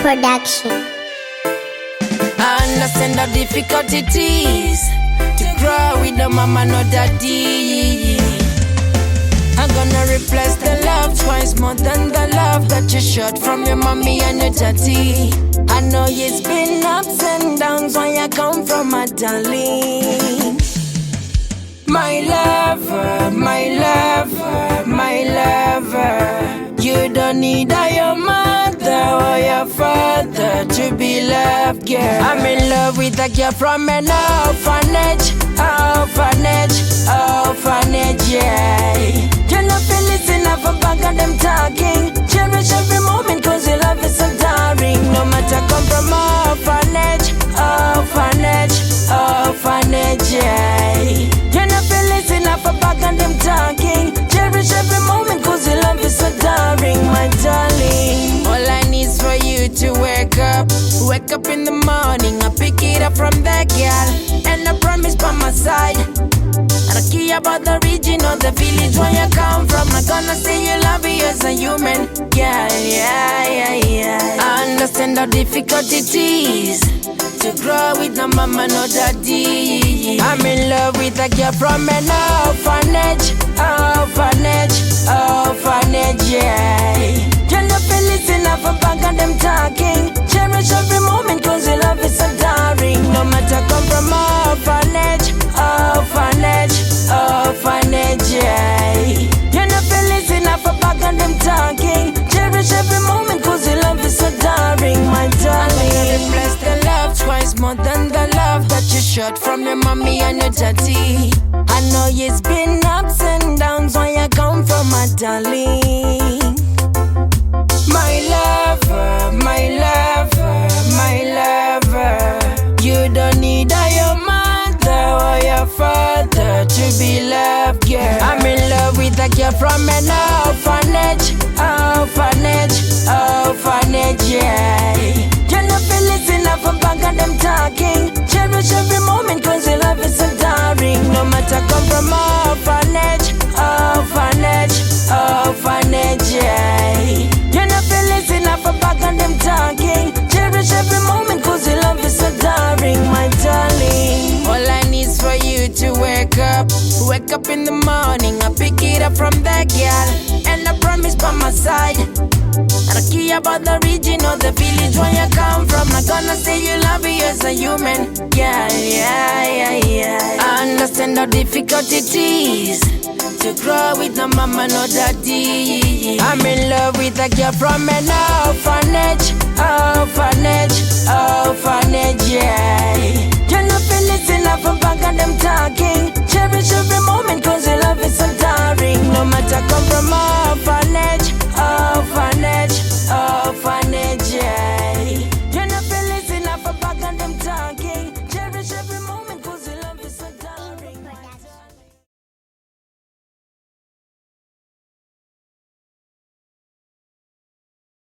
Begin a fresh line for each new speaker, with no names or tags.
production.
I understand how difficult it is to grow with no mama, no daddy. I'm gonna replace the love twice more than the love that you shot from your mommy and your daddy. I know it's been ups and downs when you come from my darling. My lover, my lover, my lover. You don't need your mother or your father to be loved, girl. I'm in love with a girl from an orphanage, orphanage, orphanage, yeah. You're not feeling enough about them talking. Cherish every moment cause your love is so daring. No matter come from orphanage, orphanage, orphanage, yeah. You're not feeling enough about them talking. Cherish every moment cause your love is so daring, my darling. All I need is for you to wake up in the morning. I pick it up from that girl, and I promise by my side. I don't care about the region or the village where you come from. I'm gonna say you love you as a human, yeah, yeah, yeah, yeah. I understand how difficult it is to grow with no mama, no daddy. I'm in love with a girl from an orphanage, orphanage, orphanage, yeah. You're not feeling enough about them talking. Cherish every moment cause your love is so daring. No matter come from orphanage, orphanage, orphanage, yeah. You're not feeling enough about them talking. Cherish every moment cause your love is so daring, my darling. I'm gonna replace the love twice more than the love that you shot from your mommy and your daddy. I know it's been ups and downs when you come from my darling. My lover, my lover, my lover. You don't need your mother or your father to be loved, girl. I'm in love with a girl from an orphanage, orphanage, orphanage, yeah. You're not feeling enough about them talking. Cherish every moment cause your love is so daring. No matter come from orphanage, orphanage, orphanage, yeah. You're not feeling enough about them talking. Cherish every moment cause your love is so daring, my darling. All I need is for you to wake up in the morning. I pick it up from that girl, and I promise by my side. I don't care about the region or the village where you come from. I'm gonna say you love you as a human, yeah, yeah, yeah, yeah. I understand how difficult it is to grow with no mama, no daddy. I'm in love with a girl from an orphanage, orphanage, orphanage, yeah. You're not feeling enough about them talking. Cherish every moment